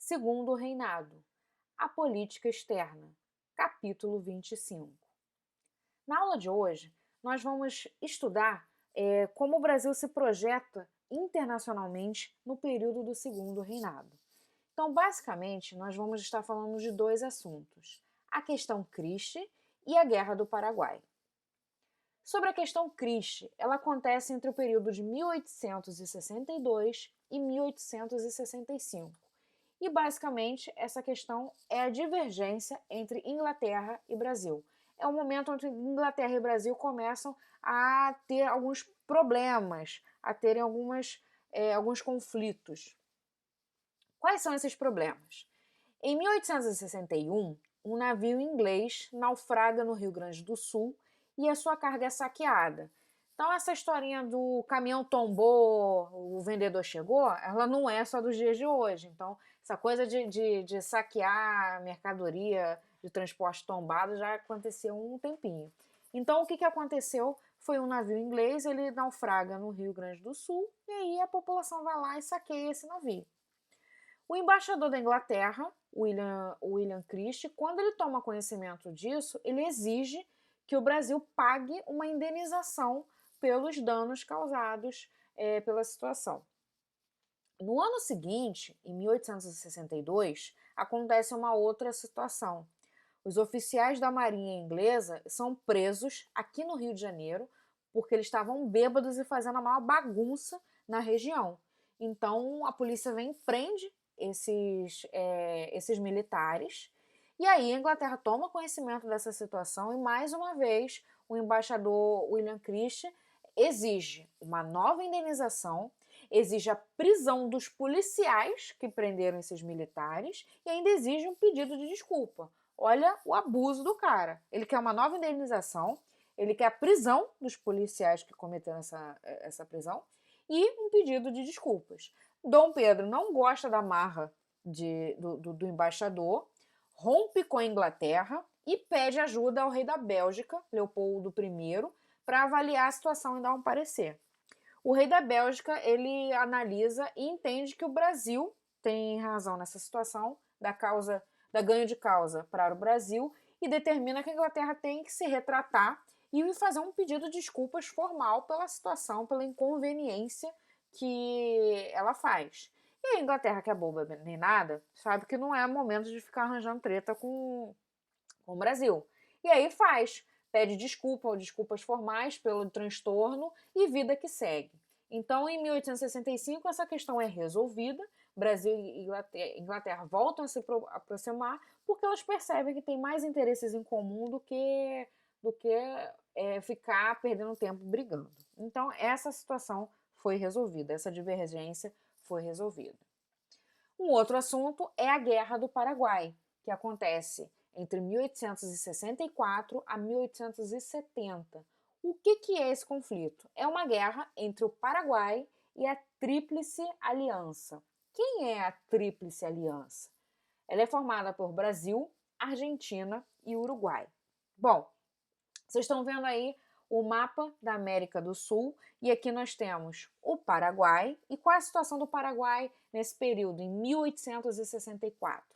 Segundo Reinado, a política externa, capítulo 25. Na aula de hoje, nós vamos estudar como o Brasil se projeta internacionalmente no período do Segundo Reinado. Então, basicamente, nós vamos estar falando de dois assuntos: a questão Christie e a Guerra do Paraguai. Sobre a questão Christie, ela acontece entre o período de 1862 e 1865. E, basicamente, essa questão é a divergência entre Inglaterra e Brasil. É o momento onde Inglaterra e Brasil começam a ter alguns problemas, a terem alguns conflitos. Quais são esses problemas? Em 1861, um navio inglês naufraga no Rio Grande do Sul e a sua carga é saqueada. Então, essa historinha do caminhão tombou, o vendedor chegou, ela não é só dos dias de hoje. Então, essa coisa de saquear mercadoria de transporte tombado já aconteceu há um tempinho. Então, o que aconteceu foi um navio inglês, ele naufraga no Rio Grande do Sul, e aí a população vai lá e saqueia esse navio. O embaixador da Inglaterra, William Christie, quando ele toma conhecimento disso, ele exige que o Brasil pague uma indenização pelos danos causados pela situação. No ano seguinte, em 1862, acontece uma outra situação. Os oficiais da Marinha Inglesa são presos aqui no Rio de Janeiro porque eles estavam bêbados e fazendo a maior bagunça na região. Então a polícia vem e prende esses militares. E aí a Inglaterra toma conhecimento dessa situação e, mais uma vez, o embaixador William Christie exige uma nova indenização, exige a prisão dos policiais que prenderam esses militares e ainda exige um pedido de desculpa. Olha o abuso do cara. Ele quer uma nova indenização, ele quer a prisão dos policiais que cometeram essa prisão e um pedido de desculpas. Dom Pedro não gosta da marra do embaixador, rompe com a Inglaterra e pede ajuda ao rei da Bélgica, Leopoldo I, para avaliar a situação e dar um parecer. O rei da Bélgica, ele analisa e entende que o Brasil tem razão nessa situação da ganho de causa para o Brasil e determina que a Inglaterra tem que se retratar e fazer um pedido de desculpas formal pela situação, pela inconveniência que ela faz. E a Inglaterra, que é boba nem nada, sabe que não é momento de ficar arranjando treta com o Brasil. E aí pede desculpas formais pelo transtorno e vida que segue. Então, em 1865, essa questão é resolvida, Brasil e Inglaterra voltam a se aproximar porque elas percebem que tem mais interesses em comum do que ficar perdendo tempo brigando. Então, essa situação foi resolvida, essa divergência foi resolvida. Um outro assunto é a Guerra do Paraguai, que acontece entre 1864 a 1870. O que é esse conflito? É uma guerra entre o Paraguai e a Tríplice Aliança. Quem é a Tríplice Aliança? Ela é formada por Brasil, Argentina e Uruguai. Bom, vocês estão vendo aí o mapa da América do Sul e aqui nós temos o Paraguai. E qual é a situação do Paraguai nesse período, em 1864?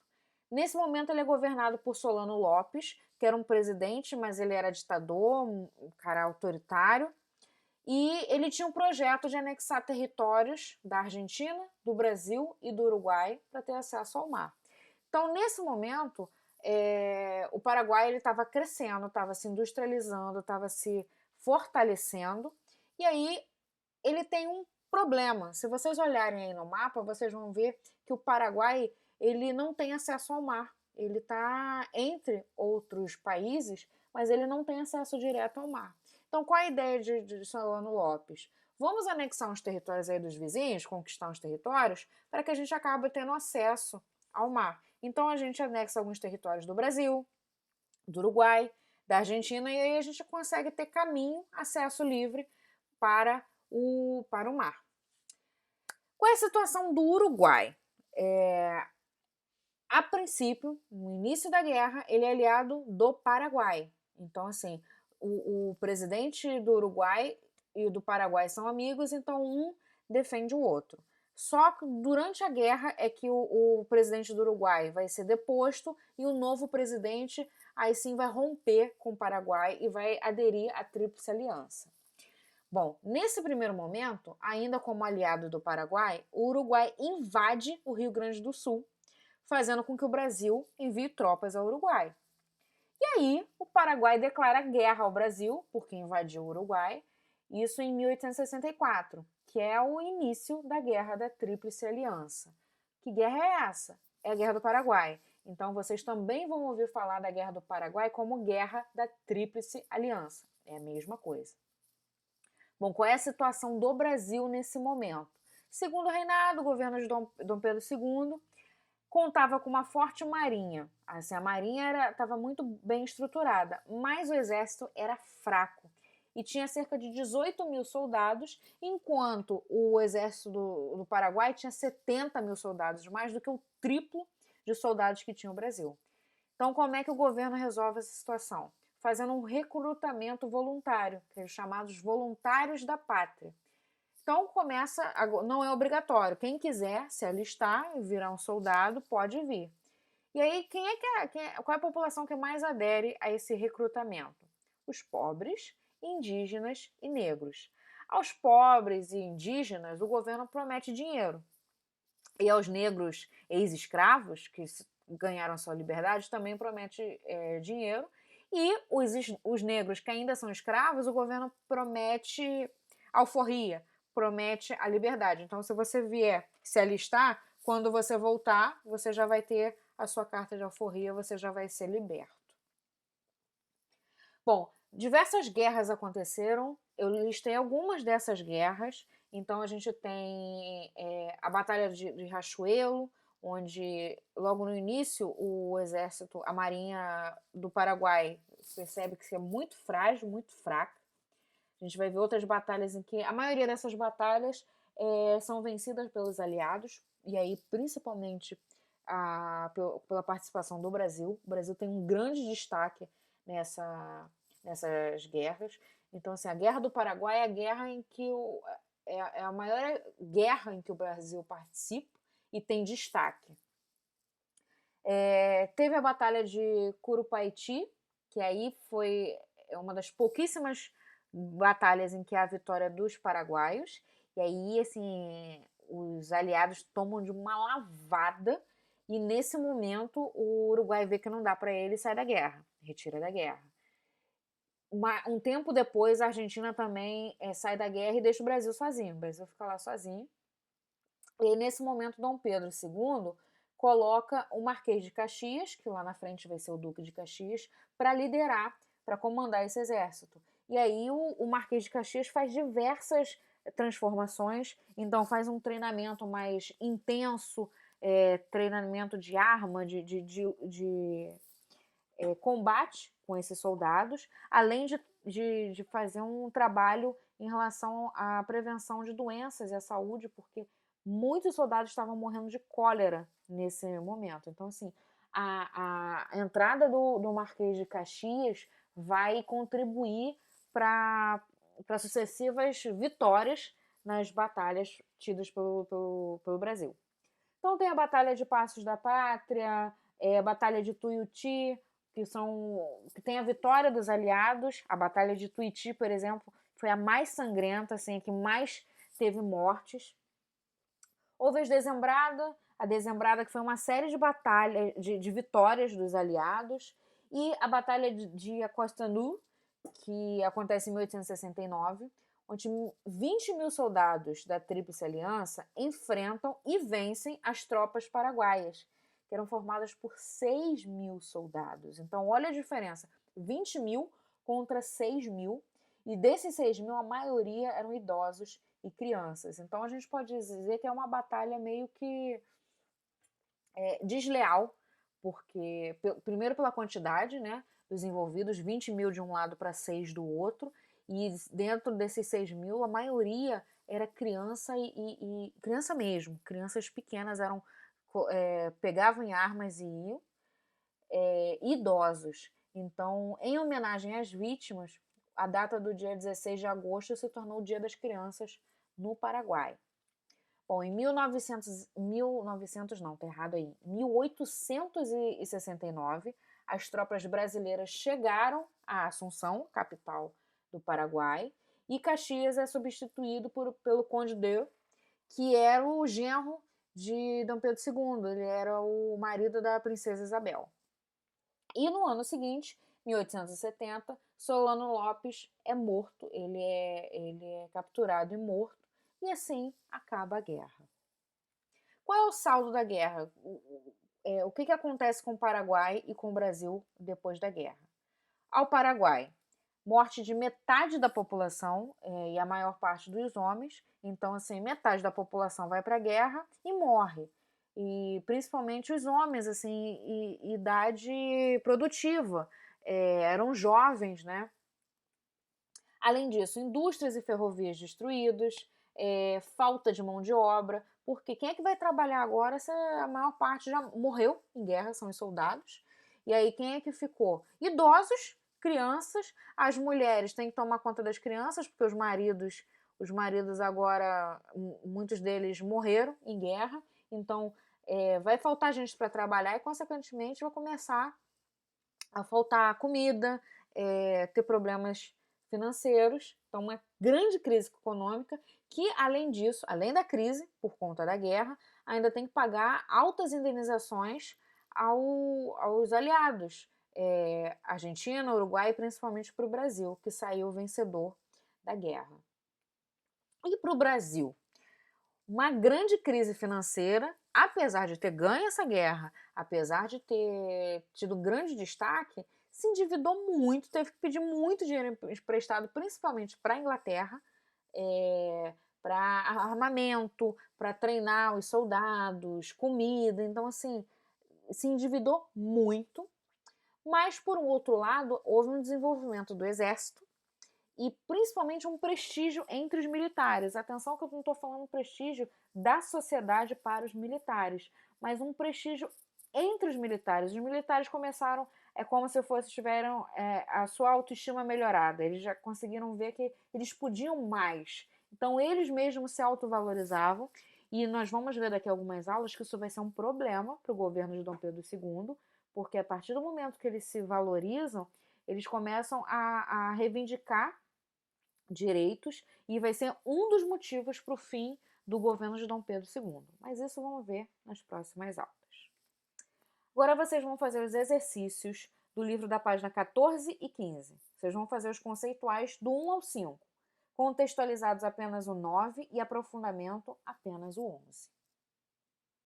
Nesse momento ele é governado por Solano Lopes, que era um presidente, mas ele era ditador, um cara autoritário, e ele tinha um projeto de anexar territórios da Argentina, do Brasil e do Uruguai para ter acesso ao mar. Então, nesse momento, o Paraguai estava crescendo, estava se industrializando, estava se fortalecendo, e aí ele tem um problema. Se vocês olharem aí no mapa, vocês vão ver que o Paraguai ele não tem acesso ao mar. Ele está entre outros países, mas ele não tem acesso direto ao mar. Então, qual a ideia de Solano Lopes? Vamos anexar uns territórios aí dos vizinhos, conquistar uns territórios, para que a gente acabe tendo acesso ao mar. Então, a gente anexa alguns territórios do Brasil, do Uruguai, da Argentina, e aí a gente consegue ter caminho, acesso livre para o mar. Qual é a situação do Uruguai? A princípio, no início da guerra, ele é aliado do Paraguai. Então, assim, o presidente do Uruguai e do Paraguai são amigos, então um defende o outro. Só que durante a guerra é que o presidente do Uruguai vai ser deposto e o novo presidente aí sim vai romper com o Paraguai e vai aderir à Tríplice Aliança. Bom, nesse primeiro momento, ainda como aliado do Paraguai, o Uruguai invade o Rio Grande do Sul, fazendo com que o Brasil envie tropas ao Uruguai. E aí, o Paraguai declara guerra ao Brasil, porque invadiu o Uruguai, isso em 1864, que é o início da Guerra da Tríplice Aliança. Que guerra é essa? É a Guerra do Paraguai. Então, vocês também vão ouvir falar da Guerra do Paraguai como Guerra da Tríplice Aliança. É a mesma coisa. Bom, qual é a situação do Brasil nesse momento? Segundo o reinado, o governo de Dom Pedro II contava com uma forte marinha. Assim, a marinha estava muito bem estruturada, mas o exército era fraco e tinha cerca de 18 mil soldados, enquanto o exército do Paraguai tinha 70 mil soldados, mais do que o triplo de soldados que tinha o Brasil. Então, como é que o governo resolve essa situação? Fazendo um recrutamento voluntário, que é os chamados voluntários da pátria. Então começa, não é obrigatório, quem quiser se alistar e virar um soldado pode vir. E aí qual é a população que mais adere a esse recrutamento? Os pobres, indígenas e negros. Aos pobres e indígenas o governo promete dinheiro. E aos negros ex-escravos, que ganharam sua liberdade, também promete dinheiro. E os negros que ainda são escravos, o governo promete alforria, promete a liberdade. Então, se você vier se alistar, quando você voltar, você já vai ter a sua carta de alforria, você já vai ser liberto. Bom, diversas guerras aconteceram, eu listei algumas dessas guerras. Então, a gente tem a Batalha de Riachuelo, onde logo no início o exército, a marinha do Paraguai percebe que é muito frágil, muito fraca. A gente vai ver outras batalhas em que a maioria dessas batalhas são vencidas pelos aliados, e aí principalmente pela participação do Brasil. O Brasil tem um grande destaque nessas guerras. Então, assim, a Guerra do Paraguai é a guerra em que é a maior guerra em que o Brasil participa e tem destaque. Teve a Batalha de Curupaiti, que aí foi uma das pouquíssimas batalhas em que há a vitória dos paraguaios. E aí, assim, os aliados tomam de uma lavada e nesse momento o Uruguai vê que não dá para ele e sai da guerra, retira da guerra. Um tempo depois, a Argentina também sai da guerra e deixa o Brasil sozinho. O Brasil fica lá sozinho. E nesse momento, Dom Pedro II coloca o Marquês de Caxias, que lá na frente vai ser o Duque de Caxias, para liderar, para comandar esse exército. E aí o Marquês de Caxias faz diversas transformações, então faz um treinamento mais intenso, treinamento de arma, de combate com esses soldados, além de fazer um trabalho em relação à prevenção de doenças e à saúde, porque muitos soldados estavam morrendo de cólera nesse momento. Então, assim, a entrada do Marquês de Caxias vai contribuir para sucessivas vitórias nas batalhas tidas pelo Brasil. Então tem a Batalha de Passos da Pátria, a Batalha de Tuiuti, que tem a vitória dos aliados. A Batalha de Tuiuti, por exemplo, foi a mais sangrenta, assim, a que mais teve mortes. Houve a Dezembrada, que foi uma série de batalhas, de vitórias dos aliados, e a Batalha de Acosta-Nu, que acontece em 1869, onde 20 mil soldados da Tríplice Aliança enfrentam e vencem as tropas paraguaias, que eram formadas por 6 mil soldados. Então, olha a diferença: 20 mil contra 6 mil, e desses 6 mil, a maioria eram idosos e crianças. Então, a gente pode dizer que é uma batalha meio que desleal, porque, primeiro, pela quantidade, né, dos envolvidos, 20 mil de um lado para 6 do outro, e dentro desses 6 mil, a maioria era criança e criança mesmo, crianças pequenas pegavam em armas e iam, idosos. Então, em homenagem às vítimas, a data do dia 16 de agosto se tornou o Dia das Crianças no Paraguai. Bom, em 1900 não, tá errado aí, 1869, as tropas brasileiras chegaram a Assunção, capital do Paraguai, e Caxias é substituído pelo Conde de, que era o genro de Dom Pedro II, ele era o marido da princesa Isabel. E no ano seguinte, 1870, Solano Lopes é morto, ele é capturado e morto, e assim acaba a guerra. Qual é o saldo da guerra? O que acontece com o Paraguai e com o Brasil depois da guerra? Ao Paraguai, morte de metade da população e a maior parte dos homens. Então, assim, metade da população vai para a guerra e morre. E principalmente os homens, assim, idade produtiva. Eram jovens, né? Além disso, indústrias e ferrovias destruídas, falta de mão de obra, porque quem é que vai trabalhar agora se a maior parte já morreu em guerra, são os soldados. E aí quem é que ficou? Idosos, crianças, as mulheres têm que tomar conta das crianças, porque os maridos agora, muitos deles morreram em guerra, então vai faltar gente para trabalhar e, consequentemente, vai começar a faltar comida, ter problemas financeiros, então uma grande crise econômica que, além disso, além da crise por conta da guerra, ainda tem que pagar altas indenizações aos aliados, Argentina, Uruguai e principalmente para o Brasil, que saiu vencedor da guerra. E para o Brasil? Uma grande crise financeira, apesar de ter ganho essa guerra, apesar de ter tido grande destaque, se endividou muito, teve que pedir muito dinheiro emprestado, principalmente para a Inglaterra, para armamento, para treinar os soldados, comida. Então, assim, se endividou muito. Mas, por um outro lado, houve um desenvolvimento do exército e principalmente um prestígio entre os militares. Atenção que eu não estou falando prestígio da sociedade para os militares, mas um prestígio entre os militares. Os militares começaram, como se tiveram a sua autoestima melhorada. Eles já conseguiram ver que eles podiam mais. Então, eles mesmos se autovalorizavam. E nós vamos ver daqui a algumas aulas que isso vai ser um problema para o governo de Dom Pedro II, porque a partir do momento que eles se valorizam, eles começam a reivindicar direitos e vai ser um dos motivos para o fim do governo de Dom Pedro II. Mas isso vamos ver nas próximas aulas. Agora vocês vão fazer os exercícios do livro da página 14 e 15. Vocês vão fazer os conceituais do 1 ao 5, contextualizados apenas o 9 e aprofundamento apenas o 11.